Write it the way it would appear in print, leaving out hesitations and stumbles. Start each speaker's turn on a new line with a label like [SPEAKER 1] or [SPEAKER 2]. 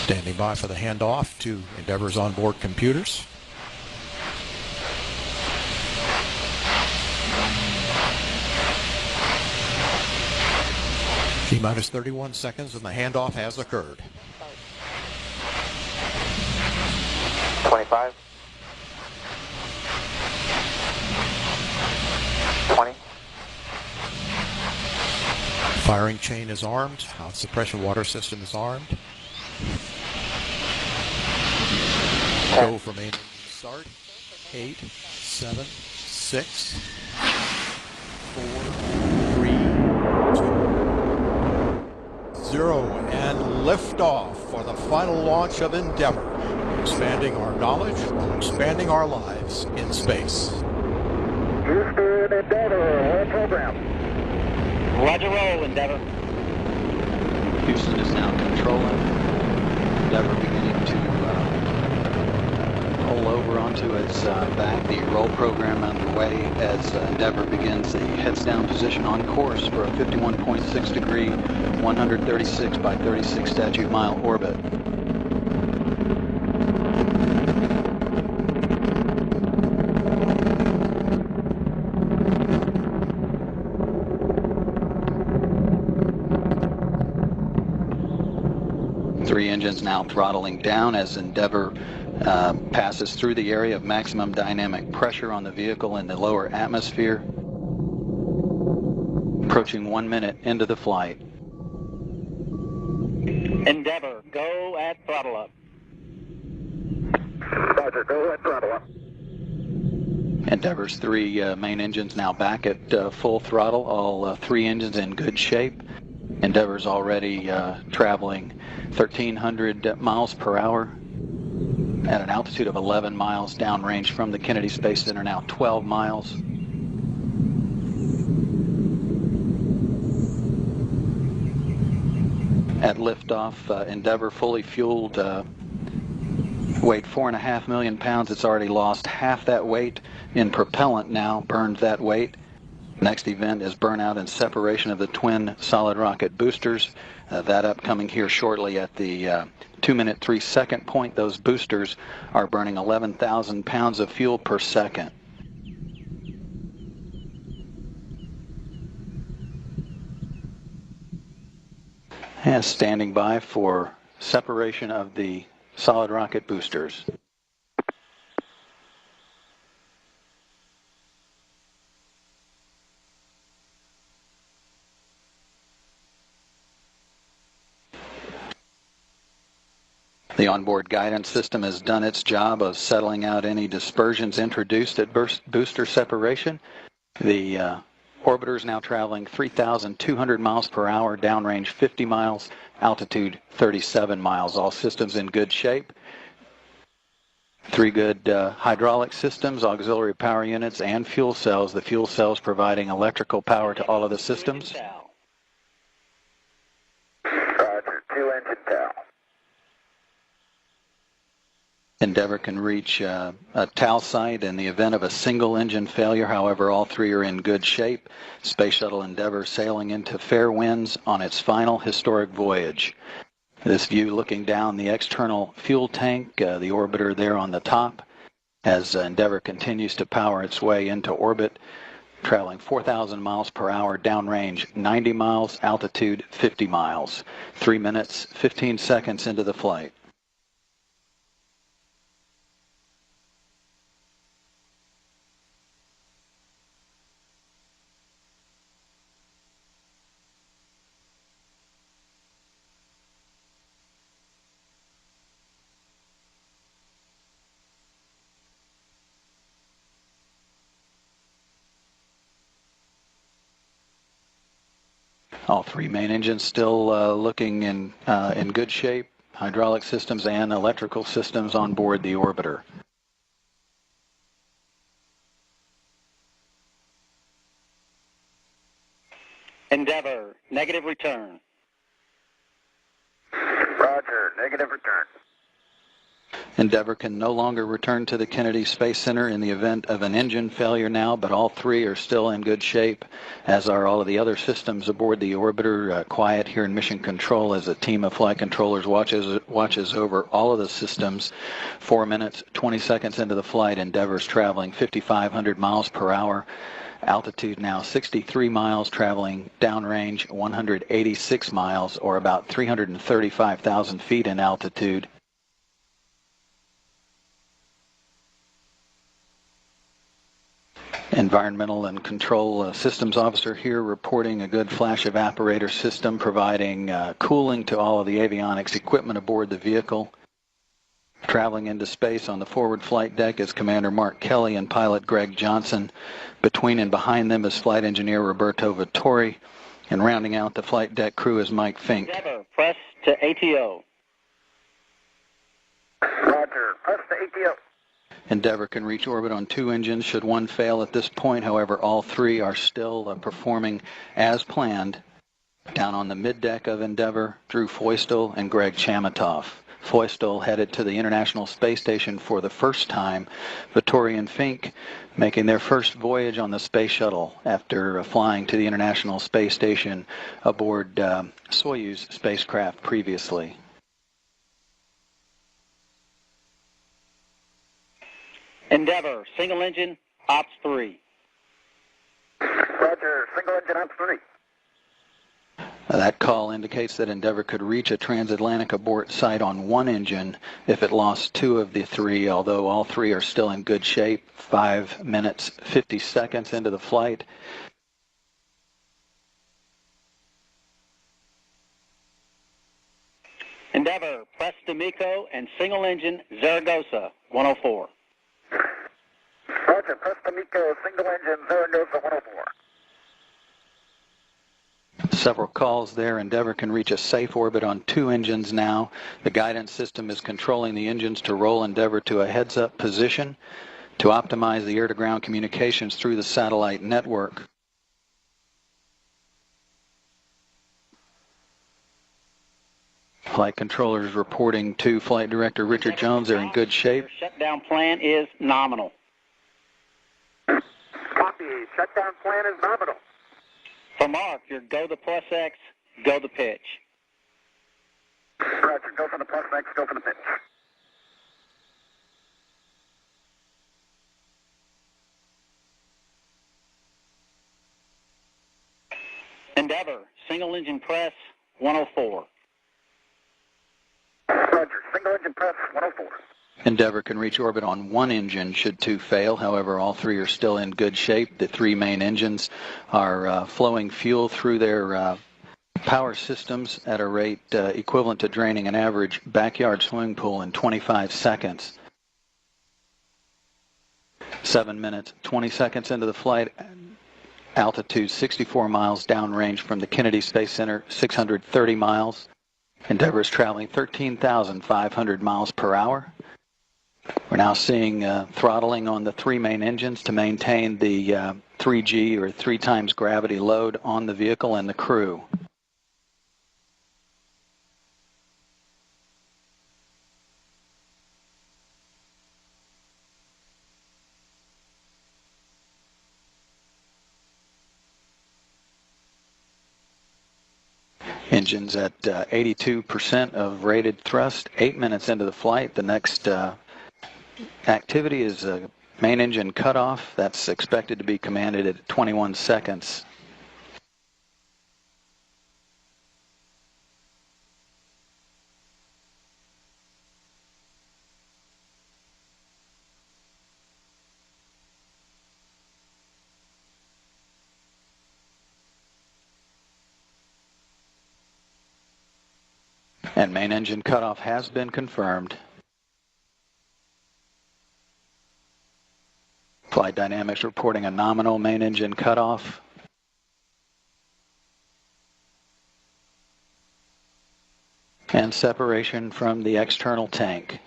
[SPEAKER 1] Standing by for the handoff to Endeavour's onboard computers. T-minus 31 seconds and the handoff has occurred.
[SPEAKER 2] 25. 20.
[SPEAKER 1] Firing chain is armed. Hot suppression water system is armed. Go for main engine start. 8, 7, 6, 4, 3, 2, 0, and liftoff for the final launch of Endeavour. Expanding our knowledge, expanding our lives in space.
[SPEAKER 3] Houston, Endeavour, all program.
[SPEAKER 2] Roger, roll, Endeavour.
[SPEAKER 4] Houston is now controlling. Endeavour beginning to roll over onto its back. The roll program underway as Endeavour begins the heads down position on course for a 51.6 degree, 136 by 36 statute mile orbit. Three engines now throttling down as Endeavour passes through the area of maximum dynamic pressure on the vehicle in the lower atmosphere. Approaching 1 minute into the flight.
[SPEAKER 2] Endeavour, go at throttle up.
[SPEAKER 3] Roger, go at throttle up.
[SPEAKER 4] Endeavour's three main engines now back at full throttle, all three engines in good shape. Endeavour's already traveling 1,300 miles per hour at an altitude of 11 miles downrange from the Kennedy Space Center, now 12 miles. At liftoff, Endeavour fully fueled, weighed 4.5 million pounds. It's already lost half that weight in propellant now, burned that weight. Next event is burnout and separation of the twin solid rocket boosters. That upcoming here shortly at the 2 minute 3 second point. Those boosters are burning 11,000 pounds of fuel per second. And standing by for separation of the solid rocket boosters. The onboard guidance system has done its job of settling out any dispersions introduced at booster separation. The orbiter is now traveling 3,200 miles per hour, downrange 50 miles, altitude 37 miles. All systems in good shape. Three good hydraulic systems, auxiliary power units, and fuel cells. The fuel cells providing electrical power to all of the systems.
[SPEAKER 3] Roger, 2 engine TOW.
[SPEAKER 4] Endeavour can reach a TAL site in the event of a single engine failure. However, all three are in good shape. Space Shuttle Endeavour sailing into fair winds on its final historic voyage. This view looking down the external fuel tank, the orbiter there on the top, as Endeavour continues to power its way into orbit, traveling 4,000 miles per hour, downrange 90 miles, altitude 50 miles. 3 minutes, 15 seconds into the flight. All three main engines still looking in good shape. Hydraulic systems and electrical systems on board the orbiter.
[SPEAKER 2] Endeavour, negative return.
[SPEAKER 3] Roger, negative return.
[SPEAKER 4] Endeavour can no longer return to the Kennedy Space Center in the event of an engine failure now, but all three are still in good shape, as are all of the other systems aboard the orbiter. Quiet here in Mission Control as a team of flight controllers watches over all of the systems. 4 minutes, 20 seconds into the flight, Endeavour's traveling 5,500 miles per hour. Altitude now 63 miles, traveling downrange 186 miles, or about 335,000 feet in altitude. Environmental and Control Systems Officer here reporting a good flash evaporator system providing cooling to all of the avionics equipment aboard the vehicle. Traveling into space on the forward flight deck is Commander Mark Kelly and pilot Greg Johnson. Between and behind them is flight engineer Roberto Vittori. And rounding out the flight deck crew is Mike Fink.
[SPEAKER 2] Endeavour, press to ATO.
[SPEAKER 3] Roger. Press the ATO.
[SPEAKER 4] Endeavour can reach orbit on 2 engines should one fail at this point. However, all 3 are still performing as planned. Down on the middeck of Endeavour, Drew Feustel and Greg Chamitoff. Feustel headed to the International Space Station for the first time. Vittori and Fink making their first voyage on the Space Shuttle after flying to the International Space Station aboard Soyuz spacecraft previously.
[SPEAKER 2] Endeavour, single engine, Ops 3.
[SPEAKER 3] Roger. Single engine Ops 3.
[SPEAKER 4] That call indicates that Endeavour could reach a transatlantic abort site on 1 engine if it lost 2 of the 3, although all 3 are still in good shape. 5 minutes, 50 seconds into the flight.
[SPEAKER 2] Endeavour, press to MECO and single engine, Zaragoza, 104.
[SPEAKER 3] Roger. Press the MECO. Single engine Zaragoza 104.
[SPEAKER 4] Several calls there. Endeavour can reach a safe orbit on 2 engines now. The guidance system is controlling the engines to roll Endeavour to a heads-up position to optimize the air-to-ground communications through the satellite network. Flight controllers reporting to Flight Director Richard Jones they're in good shape.
[SPEAKER 2] Your shutdown plan is nominal.
[SPEAKER 3] Copy. Shutdown plan is nominal.
[SPEAKER 2] For Mark, your go the plus X, go the pitch.
[SPEAKER 3] Roger. Go for the plus X. Go for the pitch.
[SPEAKER 2] Endeavour, single engine press, 104.
[SPEAKER 3] Roger. Single engine press 104.
[SPEAKER 4] Endeavour can reach orbit on 1 engine should 2 fail. However, all 3 are still in good shape. The 3 main engines are flowing fuel through their power systems at a rate equivalent to draining an average backyard swimming pool in 25 seconds. 7 minutes, 20 seconds into the flight. Altitude 64 miles downrange from the Kennedy Space Center, 630 miles. Endeavour is traveling 13,500 miles per hour. We're now seeing throttling on the 3 main engines to maintain the 3G or 3 times gravity load on the vehicle and the crew. Engines at 82% of rated thrust. 8 minutes into the flight. The next activity is main engine cutoff. That's expected to be commanded at 21 seconds. And main engine cutoff has been confirmed. Flight Dynamics reporting a nominal main engine cutoff. And separation from the external tank.